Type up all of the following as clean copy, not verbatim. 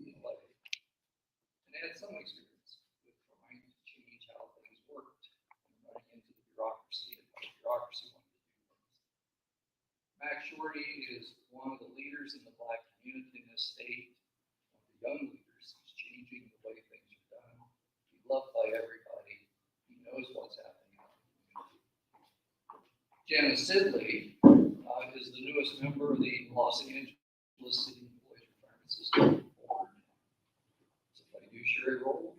in LA, and had some experience with trying to change how things worked and running into the bureaucracy and how the bureaucracy wanted to do things. Max Shorty is one of the leaders in the Black community in this state, one of the young leaders. He's changing the way things are done. He's loved by everybody. He knows what's happening out in the community. Janice Sidley is the newest member of the Los Angeles City Employees Retirement System Board. It's a fiduciary role.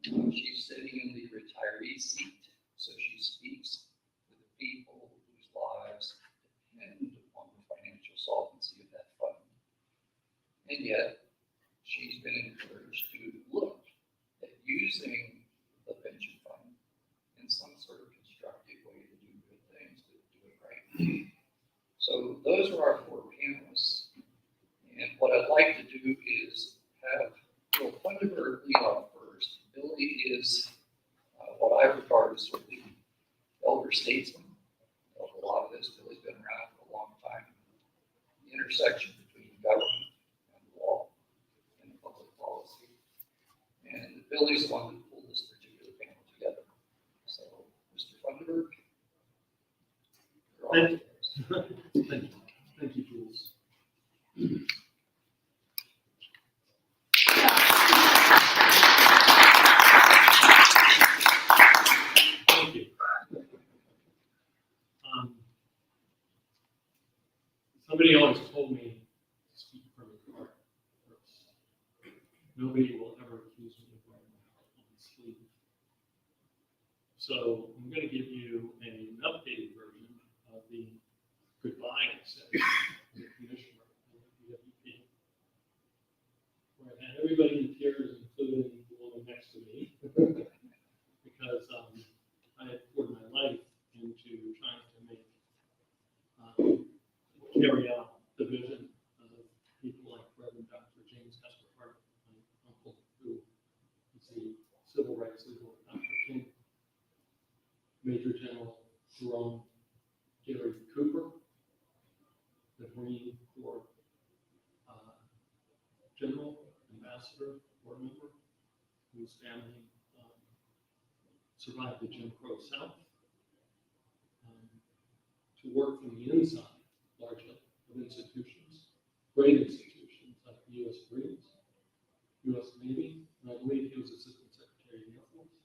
She's sitting in the retiree seat, so she speaks for the people whose lives depend upon the financial solvency of that fund. And yet, she's been encouraged to look at using the pension fund in some sort of constructive way to do good things, to do it right. So those are our four panelists. And what I'd like to do is have Bill Funderburg lead off first. Billy is what I regard as sort of the elder statesman of a lot of this. Billy's been around for a long time. The intersection between government and law and public policy. And Billy's the one that pulled this particular panel together. So, Mr. Funderburg. Thank you, Jules. Thank you. Somebody always told me to speak from the heart first. Nobody will ever accuse me of wearing my heart on my sleeve. So I'm going to give you an updated version of the goodbye section of the commissioner of the WP, where I had everybody in tears, including the woman next to me, because I had poured my life into trying to make carry out the vision of people like Reverend Dr. James Hester Hart, my uncle, who is the civil rights leader of Dr. King, Major General Jerome Gary Cooper, the Marine Corps General, Ambassador, Corps member, whose family survived the Jim Crow South, to work from the inside, largely, of institutions, great institutions like the U.S. Marines, U.S. Navy, and I believe he was Assistant Secretary of the Air Force,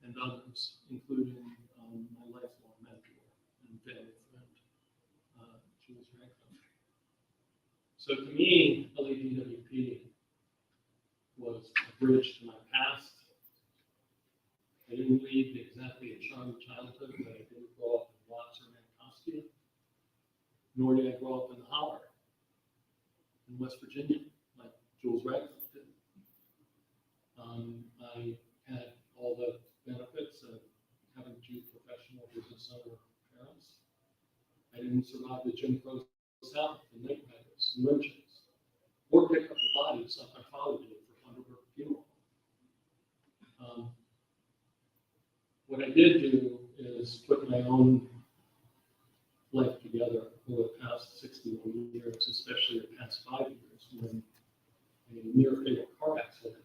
and others, including my lifelong mentor and family friend, Jules Rankin. So to me, LADWP was a bridge to my past. I didn't lead exactly a charmed childhood, but I didn't grow up in Watts or Anacostia, nor did I grow up in the Holler in West Virginia, like Jules Radcliffe did. I had all the benefits of having two professional business owner parents. I didn't survive the Jim Crow South, the night riders, and lynchings, or pick up the bodies like my father did for Funderburg funeral. What I did do is put my own life together over the past 61 years, especially the past 5 years, when a near fatal car accident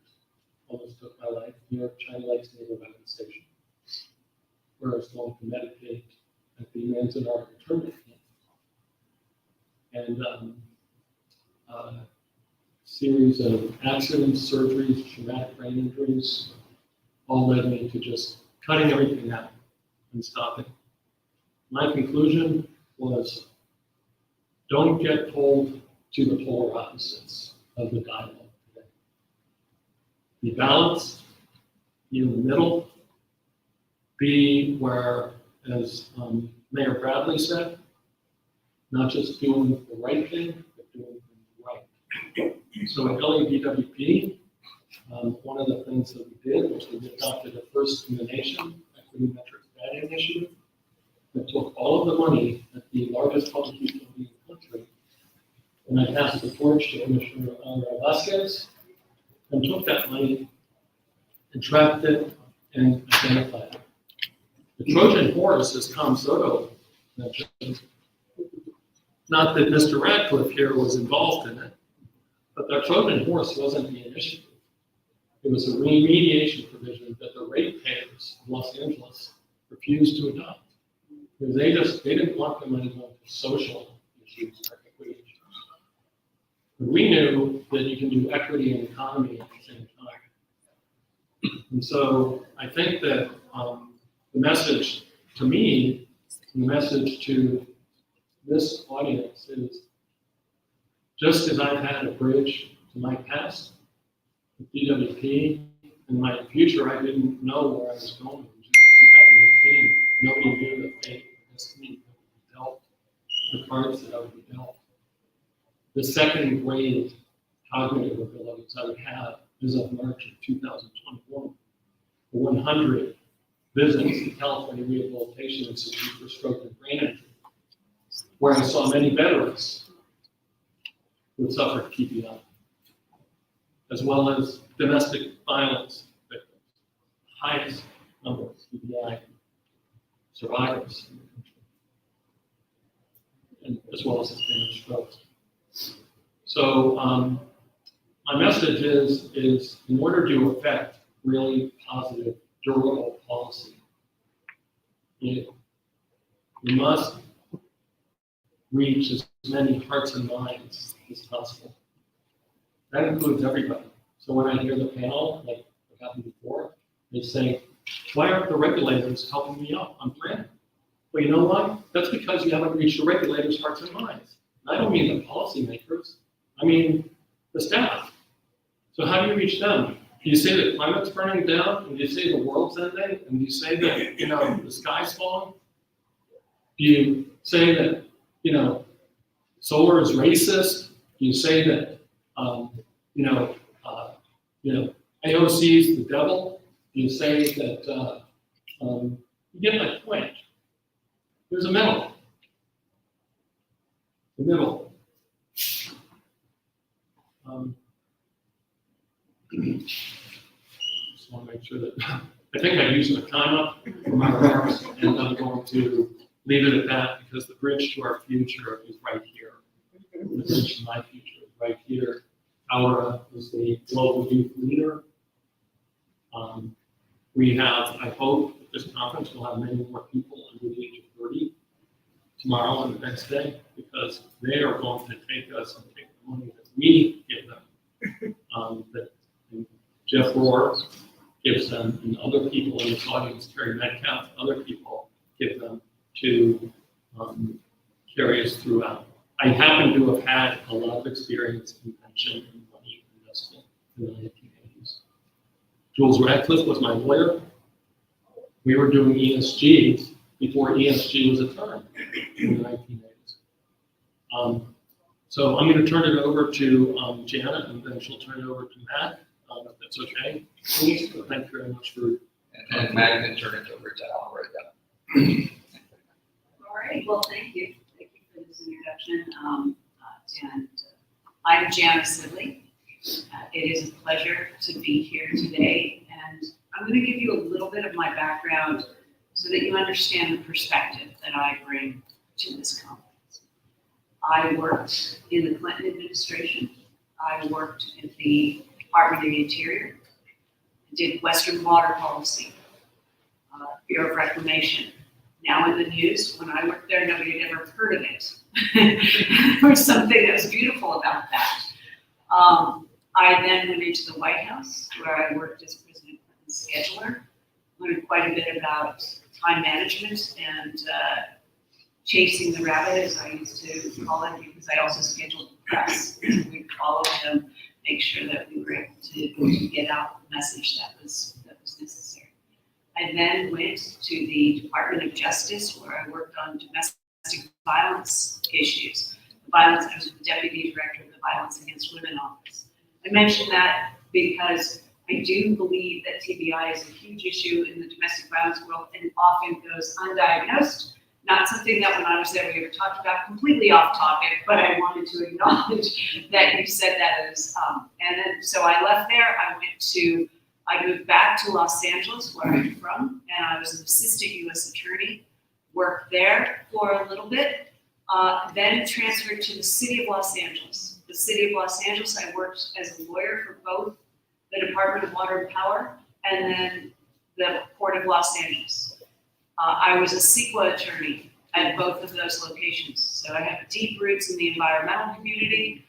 almost took my life near China Lakes Naval Weapons Station, where I was going to meditate at the Manzanar internment camp. And a series of accidents, surgeries, traumatic brain injuries, all led me to just cutting everything out and stopping. My conclusion was, don't get pulled to the polar opposites of the dialogue today. Be balanced, be in the middle, be where, as Mayor Bradley said, not just doing the right thing, but doing things right. So at LADWP, one of the things that we did was we adopted the first in the nation equity metrics data initiative that took all of the money at the largest public utility in the country, and I passed the torch to Commissioner Vasquez, and took that money and tracked it and identified it. The Trojan horse, as Tom Soto mentioned, not that Mr. Radcliffe here was involved in it, But the Trojan horse wasn't the initiative. It was a remediation provision that the ratepayers of Los Angeles refused to adopt. Because they didn't want the money going to social issues or equity issues. But we knew that you can do equity and economy at the same time. And so I think that the message to me, the message to this audience is, just as I've had a bridge to my past with DWP, in my future I didn't know where I was going in 2018. Nobody knew the fate of this community would be dealt, the cards that I would be dealt. The second grade cognitive abilities I would have as of March of 2021. The 100 visits to California Rehabilitation Institute for Stroke and Brain Injury, where I saw many veterans who suffered TBI, as well as domestic violence victims, highest number of TBI survivors in the country, and as well as ischemic strokes. So my message is in order to affect really positive, durable policy, we must reach as many hearts and minds as possible. That includes everybody. So when I hear the panel, like what happened before, they say, why aren't the regulators helping me out on planning? Well, you know why? That's because you haven't reached the regulators' hearts and minds. And I don't mean the policymakers, I mean the staff. So how do you reach them? Do you say that climate's burning down? And do you say the world's ending? And do you say that, the sky's falling? Do you say that, solar is racist? Do you say that, AOC is the devil? Do you say that, you get my point. There's a middle. The middle. Just want to make sure that, I think I've used my time up for my remarks, and I'm going to leave it at that because the bridge to our future is right here. The bridge to my future is right here. Aura is the global youth leader. We have, I hope, at this conference we'll have many more people under the age of 30 tomorrow and the next day, because they are going to take us and take the money that we give them, that Jeff Rohr gives them, and other people in this audience, Terry Metcalf, other people give them to carry us throughout. I happen to have had a lot of experience in pension and money investment in the 1980s. Jules Radcliffe was my lawyer. We were doing ESGs before ESG was a term in the 1980s. So I'm going to turn it over to Janet, and then she'll turn it over to Matt, if that's okay. Please, thank you very much for. And Matt can turn it over to Al right now. All right, well, thank you. Thank you for this introduction. I'm Jana Sidley. It is a pleasure to be here today, and I'm going to give you a little bit of my background so that you understand the perspective that I bring to this conference. I worked in the Clinton administration. I worked in the Department of the Interior. I did Western Water Policy, Bureau of Reclamation. Now in the news, when I worked there, nobody had ever heard of it. There was something that was beautiful about that. I then went into the White House, where I worked as President Clinton's scheduler. Learned quite a bit about time management and chasing the rabbit, as I used to call it, because I also scheduled the press. We'd follow them, make sure that we were able to get out the message that was necessary. I then went to the Department of Justice, where I worked on domestic violence issues. I was the Deputy Director of the Violence Against Women Office. I mention that because I do believe that TBI is a huge issue in the domestic violence world and often goes undiagnosed. Not something that when I was there we ever talked about, completely off topic, but I wanted to acknowledge that you said that as, and then, so I left there, I moved back to Los Angeles, where I'm from, and I was an assistant U.S. attorney, worked there for a little bit, then transferred to the city of Los Angeles. the City of Los Angeles. I worked as a lawyer for both the Department of Water and Power and then the Port of Los Angeles. I was a CEQA attorney at both of those locations. So I have deep roots in the environmental community.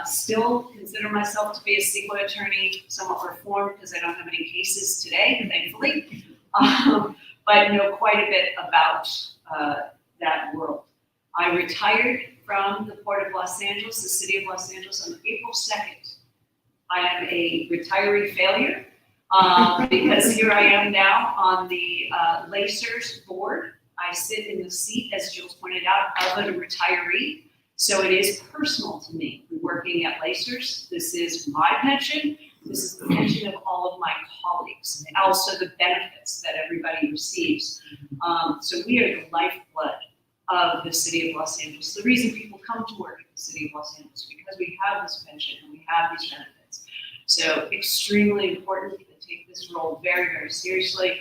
Still consider myself to be a CEQA attorney, somewhat reformed because I don't have any cases today, thankfully, but know quite a bit about that world. I retired from the Port of Los Angeles, the City of Los Angeles, on April 2nd. I am a retiree failure because here I am now on the LACERS board. I sit in the seat, as Jules pointed out, of a retiree. So it is personal to me working at LACERS. This is my pension. This is the pension of all of my colleagues, and also the benefits that everybody receives. So we are the lifeblood of the City of Los Angeles. The reason people come to work at the City of Los Angeles is because we have this pension and we have these benefits. So extremely important to take this role very, very seriously.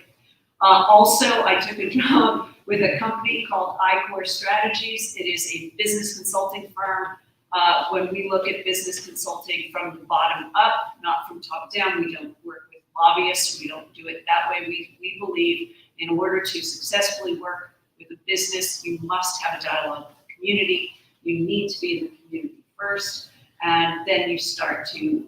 Also, I took a job with a company called iCore Strategies. It is a business consulting firm. When we look at business consulting from the bottom up, not from top down, we don't work with lobbyists. We don't do it that way. We believe in order to successfully work with a business, you must have a dialogue with the community. You need to be in the community first, and then you start to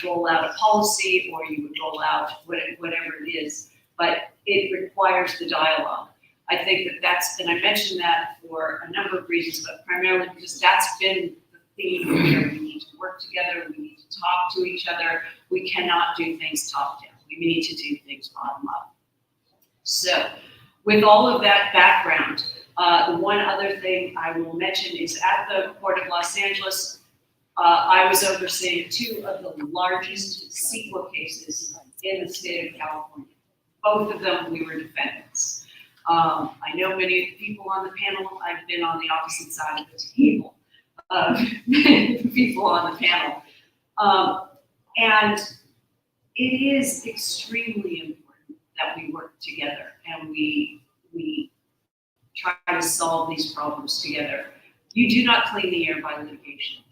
roll out a policy, or you would roll out whatever it is. But it requires the dialogue. I think that's, and I mentioned that for a number of reasons, but primarily because that's been the theme here. We need to work together. We need to talk to each other. We cannot do things top down. We need to do things bottom up. So with all of that background, the one other thing I will mention is at the Port of Los Angeles, I was overseeing two of the largest CEQA cases in the state of California. Both of them, we were defendants. I know many of the people on the panel. I've been on the opposite side of the table of many of the people on the panel. And it is extremely important that we work together and we try to solve these problems together. You do not clean the air by litigation.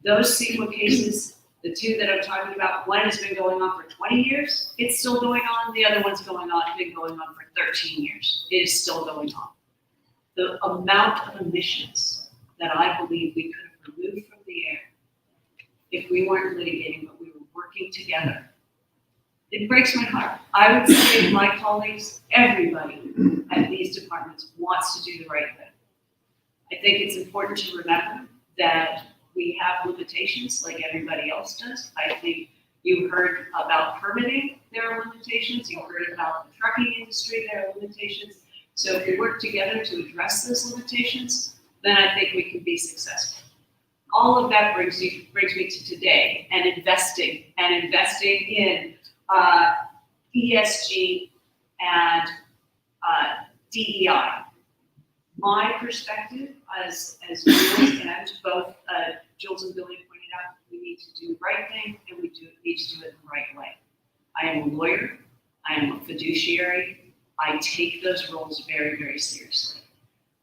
Those CEQA cases, the two that I'm talking about, one has been going on for 20 years. It's still going on. The other one's been going on for 13 years. It is still going on. The amount of emissions that I believe we could have removed from the air if we weren't litigating, but we were working together, it breaks my heart. I would say to my colleagues, everybody at these departments wants to do the right thing. I think it's important to remember that we have limitations like everybody else does. I think you heard about permitting, there are limitations. You heard about the trucking industry, there are limitations. So if we work together to address those limitations, then I think we can be successful. All of that brings me to today and investing in ESG and DEI. My perspective, as Jules and both Jules and Billy pointed out, we need to do the right thing and we need to do it the right way. I am a lawyer. I am a fiduciary. I take those roles very, very seriously.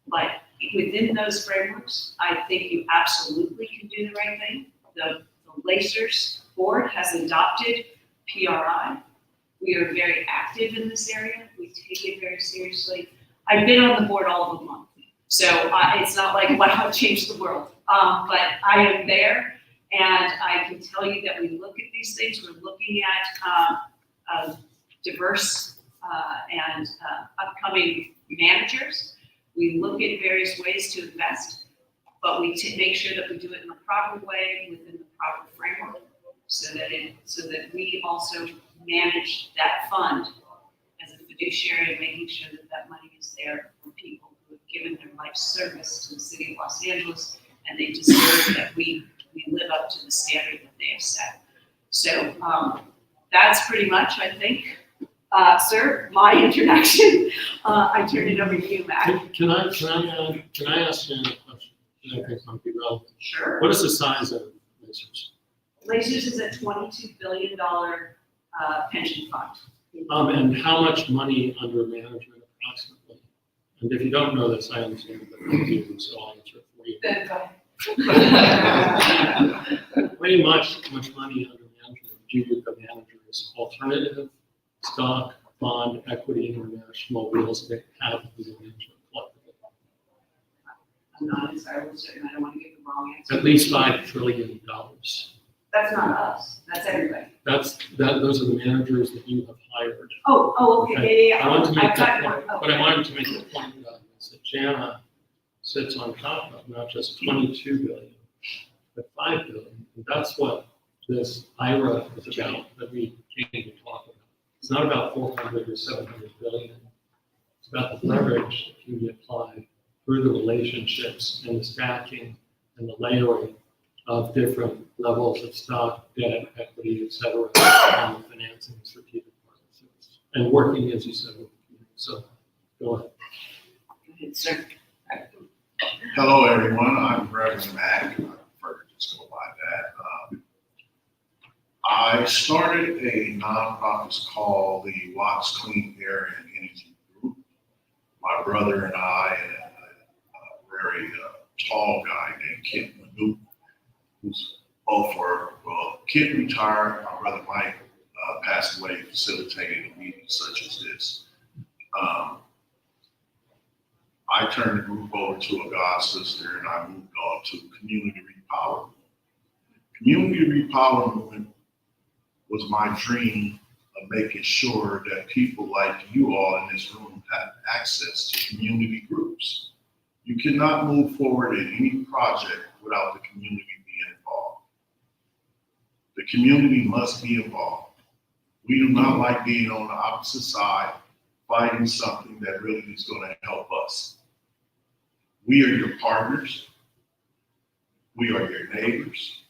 But within those frameworks, I think you absolutely can do the right thing. The LACERS board has adopted PRI. We are very active in this area. We take it very seriously. I've been on the board all of a month, so it's not like, wow, it changed the world. But I am there, and I can tell you that we look at these things. We're looking at diverse and upcoming managers. We look at various ways to invest, but we make sure that we do it in the proper way within the proper framework, so that we also manage that fund as a fiduciary and making sure that that money is there for people who have given their life service to the City of Los Angeles, and they deserve that we live up to the standard that they have set. So that's pretty much, I think, sir, my introduction. I turn it over to you, Matt. Can I ask you a question that I think might be relevant? Sure. What is the size of LACERS? LACERS is a $22 billion pension fund. And how much money under management approximately? And if you don't know this, I understand, but you do, so I'll answer it for you. Then go ahead. pretty much money under management, Eureka managers, alternative stock, bond, equity, international real estate have the management collectively. I'm not entirely certain, I don't want to give the wrong answer. At least $5 trillion. That's not us, that's everybody. Those are the managers that you have hired. Oh, okay, yeah. I want to make I've that got point, one. but I wanted to make the point is that Jana sits on top of not just 22 billion, but 5 billion. And that's what this IRA is about that we came to talk about. It's not about 400 or 700 billion. It's about the leverage that can be applied through the relationships and the stacking and the layering of different levels of stock, debt, equity, et cetera, and financing strategic partnerships. And working, as you said, with the community. So go ahead. Go ahead, sir. Hello, everyone. I'm Reverend Mack. I prefer to just go by that. I started a nonprofit called the Watts Clean Air and Energy Group. My brother and I, and a very tall guy named Kent Magoo, who's both were, well, Kent retired. My brother Mike passed away facilitating a meeting such as this. I turned the group over to a God sister and I moved on to Community Repower. Community Repower movement was my dream of making sure that people like you all in this room have access to community groups. You cannot move forward in any project without the community being involved. The community must be involved. We do not like being on the opposite side, fighting something that really is going to help us. We are your partners. We are your neighbors.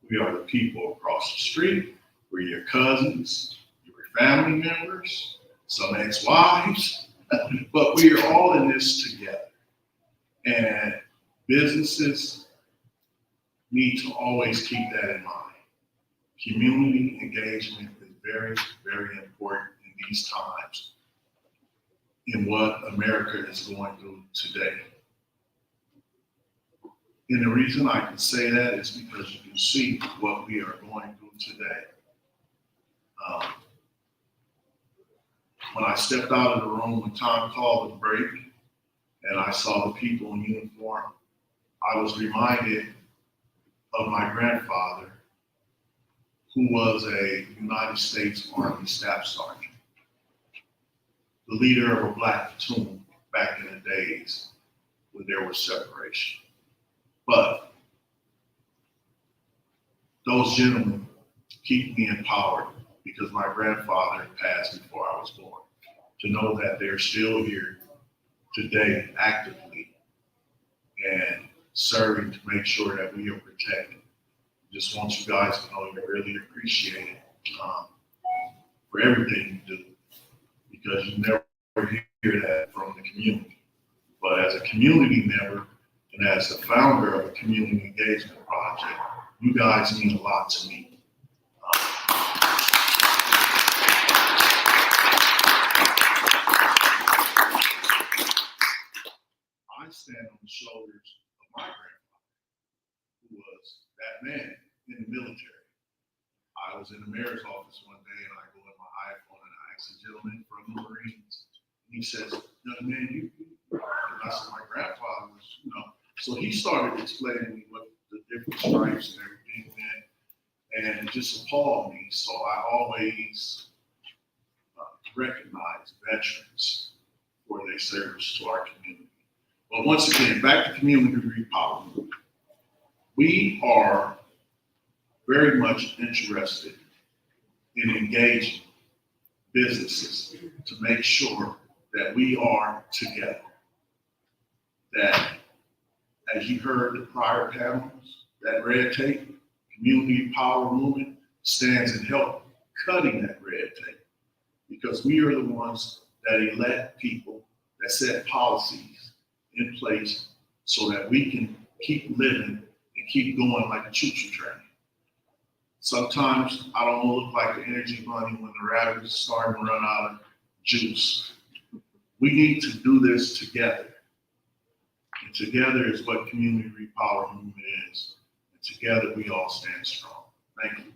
We are the people across the street. We're your cousins, your family members, some ex-wives, but we are all in this together. And businesses need to always keep that in mind. Community engagement is very, very important in these times in what America is going through today. And the reason I can say that is because you can see what we are going through today. When I stepped out of the room when Tom called the break and I saw the people in uniform, I was reminded of my grandfather, who was a United States Army Staff Sergeant, the leader of a black platoon back in the days when there was separation. But those gentlemen keep me empowered because my grandfather passed before I was born. To know that they're still here today actively and serving to make sure that we are protected. Just want you guys to know you really appreciate it for everything you do, because you never hear that from the community. But as a community member and as the founder of a community engagement project, you guys mean a lot to me. I stand on the shoulders of my grandfather, who was that man in the military. I was in the mayor's office one day and I go in my iPhone and I ask a gentleman from the Marines. And he says, young man, and I said, my grandfather was, So he started explaining to me what the different stripes and everything meant, and it just appalled me. So I always recognize veterans for their service to our community. But once again, back to community repower. We are very much interested in engaging businesses to make sure that we are together. That, as you heard the prior panels, that red tape, community power movement stands in help cutting that red tape, because we are the ones that elect people that set policies in place so that we can keep living and keep going like a choo-choo train. Sometimes I don't look like the energy bunny when the rabbit is starting to run out of juice. We need to do this together. And together is what community repower movement is. together we all stand strong. Thank you.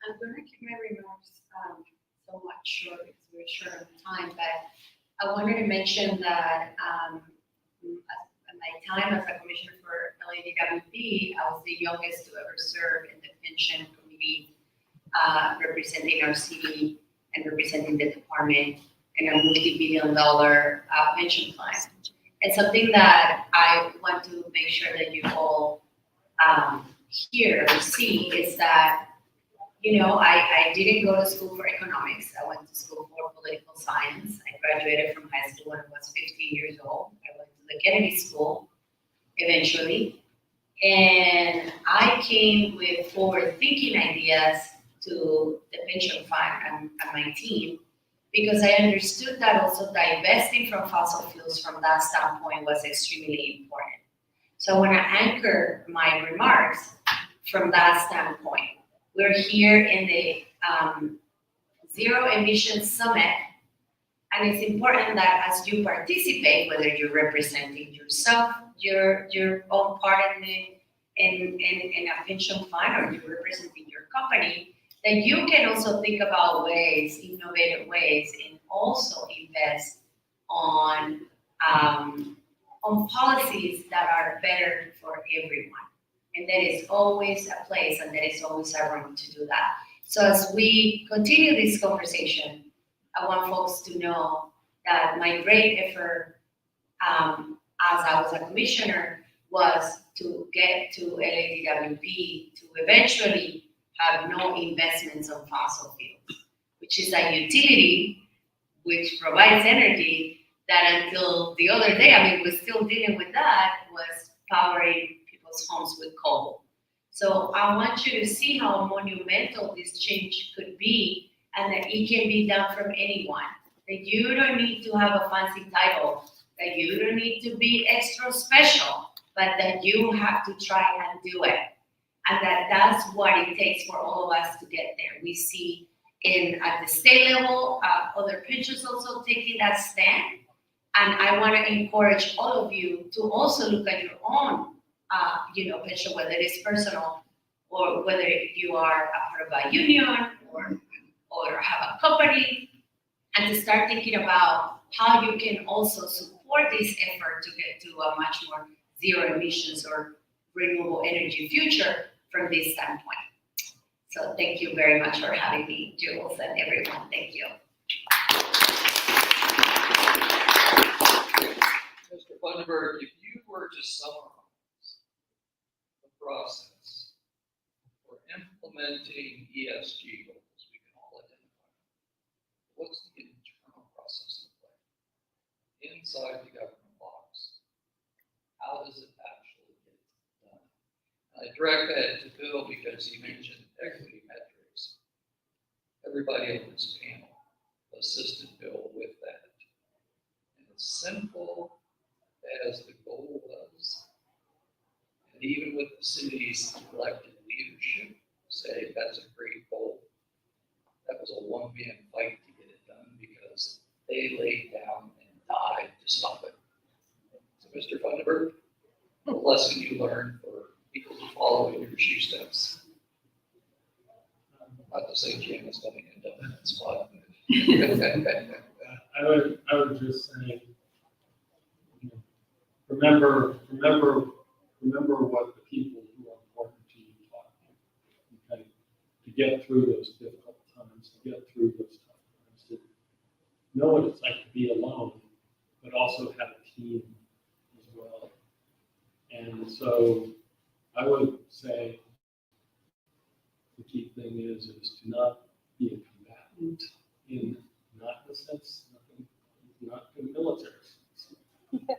I'm going to keep my remarks somewhat short because we're short on time, but I wanted to mention that at my time as a commissioner for LADWP, I was the youngest to ever serve in the pension committee, representing our city and representing the department in a multi-billion-dollar pension plan. And something that I want to make sure that you all hear or see is that, you know, I didn't go to school for economics. I went to school for political science. I graduated from high school when I was 15 years old. I went to the Kennedy School eventually. And I came with forward-thinking ideas to the pension fund and my team because I understood that also divesting from fossil fuels from that standpoint was extremely important. So I want to anchor my remarks from that standpoint. We're here in the Zero Emission Summit, and it's important that as you participate, whether you're representing yourself, your own part in a pension fund, or you're representing your company, that you can also think about ways, innovative ways, and also invest on policies that are better for everyone. And there is always a place and there is always a room to do that. So as we continue this conversation, I want folks to know that my great effort as I was a commissioner was to get to LADWP to eventually have no investments on fossil fuels, which is a utility which provides energy that until the other day, I mean, we're still dealing with that, was powering people's homes with coal. So I want you to see how monumental this change could be and that it can be done from anyone. That you don't need to have a fancy title, that you don't need to be extra special, but that you have to try and do it. And that's what it takes for all of us to get there. We see at the state level, other pensions also taking that stand. And I want to encourage all of you to also look at your own, pension, whether it is personal or whether you are a part of a union or have a company, and to start thinking about how you can also support this effort to get to a much more zero emissions or renewable energy future from this standpoint. So thank you very much for having me, Jules, and everyone. Thank you. Mr. Bundaberg, if you were to summarize the process for implementing ESG goals, we can all identify, what's the internal process look like? Inside the government box, how does it actually get done? I direct that to Bill because he mentioned equity metrics. Everybody on this panel assisted Bill with that. And as simple as the goal was, and even with the city's elected leadership say that's a great goal, that was a one-man fight to get it done because they laid down and died to stop it. So Mr. Bundaberg, a lesson you learned for people to follow in your shoe steps. Not to say Jim is going to end up in that spot. I would just say, remember what the people who are important to you taught you, okay? To get through those difficult times, to get through those tough times, to know what it's like to be alone, but also have a team as well. And so I would say the key thing is to not be a combatant in not the sense, not in the military sense,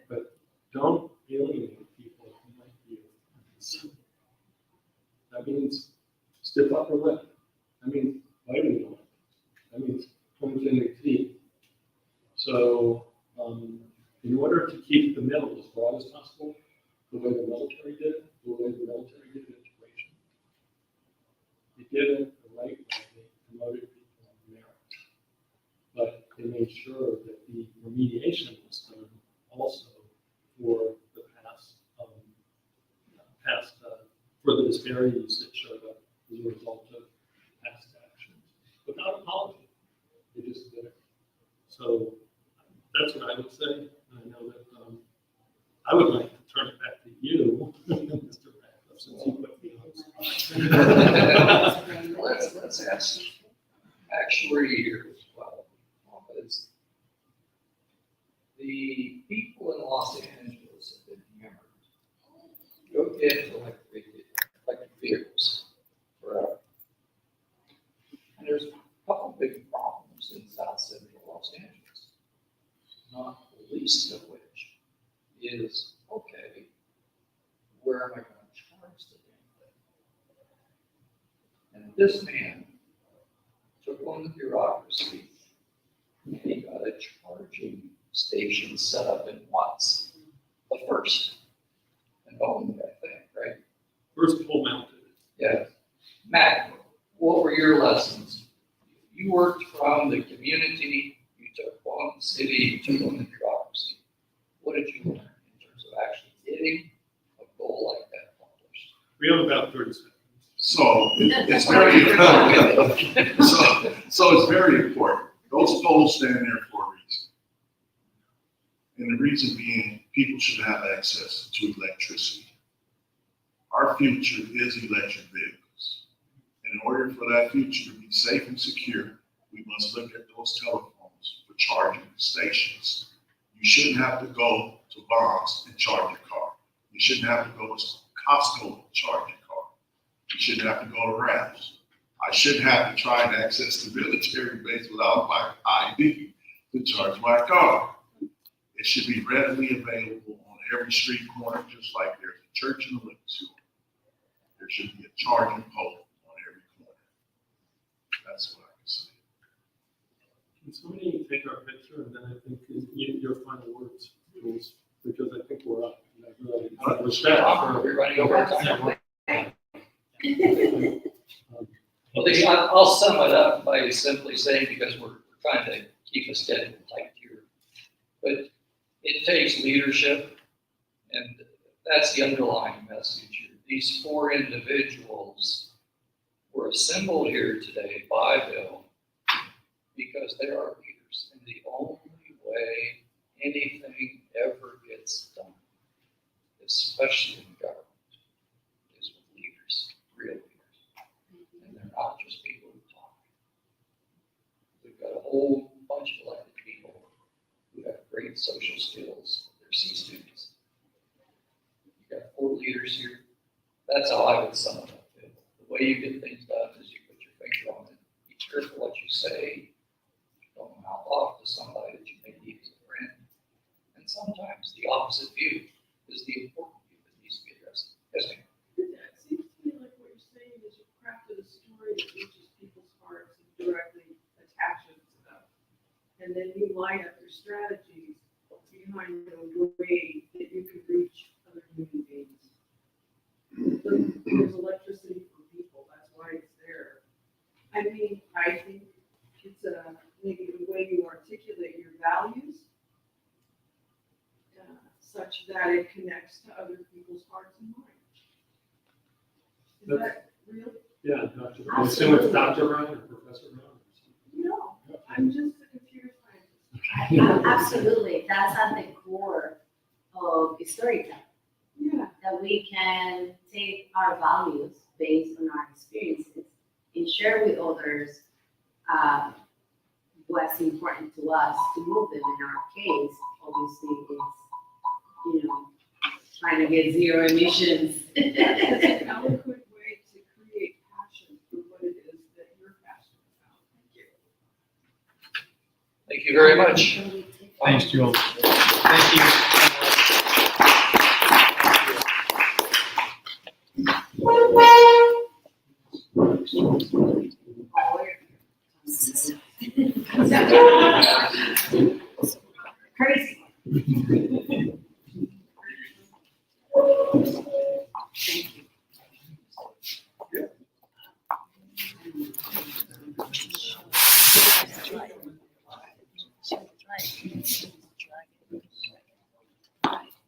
but don't alienate people who might be against you. That means stiff upper lip. That means biting the lip. That means clenching the teeth. So in order to keep the middle as broad as possible, the way the military did it, integration, they did it the right way. They promoted people on merit. But they made sure that the remediation was done also for the for the disparities that showed up as a result of past actions, without apology. They just did it. So that's what I would say. I know that I would like to turn it back to you, Mr. Radcliffe, since you put me on the spot. Let's ask actuary here as well. Because the people in Los Angeles have been hammered. Go get electric vehicles forever. And there's a couple big problems in South Central Los Angeles, not the least of which is, okay, where am I going to charge the damn thing? And this man took on the bureaucracy, and he got a charging station set up in Watts, the first, and owned that thing, right? First pole mounted. Yeah. Matt, what were your lessons? You worked from the community, you took on the city, you took on the bureaucracy. What did you learn in terms of actually getting a goal like that accomplished? We have about 30 seconds. So it's very important. So it's very important. Those poles stand there for a reason. And the reason being, people should have access to electricity. Our future is electric vehicles. In order for that future to be safe and secure, we must look at those telephones for charging stations. You shouldn't have to go to Bonds and charge your car. You shouldn't have to go to Costco to charge your car. You shouldn't have to go to Ralph's. I shouldn't have to try and access the military base without my ID to charge my car. It should be readily available on every street corner, just like there's a church in the liquor store. There should be a charging pole on every corner. That's what I can say. Can somebody take our picture and then I think your final words, please, because I think we're up. And I really respect for We're running over time. Um, Well, I'll sum it up by simply saying, because we're trying to keep a schedule tight here, but it takes leadership, and that's the underlying message here. These four individuals were assembled here today by Bill because they are leaders, and the only way anything ever gets done, especially in government, is with leaders, real leaders. And they're not just people who talk. We've got a whole bunch of elected people who have great social skills. They're C students. You've got four leaders here. That's how I would sum it up. The way you get things done is you put your finger on it. Be careful what you say. Don't mouth off to somebody that you may need as a friend. And sometimes the opposite view is the important view that needs to be addressed. Yes, ma'am. It seems to me like what you're saying is you crafted a story that reaches people's hearts and directly attaches to them. And then you line up your strategies behind the way that you can reach other human beings. There's electricity for people, that's why it's there. I mean, I think it's maybe the way you articulate your values, such that it connects to other people's hearts and minds. Is that real? Yeah, Dr. I assume it's Dr. Brown or Professor Brown. No, I'm just a computer scientist. Absolutely, that's at the core of storytelling. Yeah. That we can take our values based on our experiences and share with others what's important to us to move them. In our case, obviously, it's, trying to get zero emissions. That's an eloquent way to create passion for what it is that you're passionate about. Thank you. Thank you very much. Thanks, Joel. Thank you.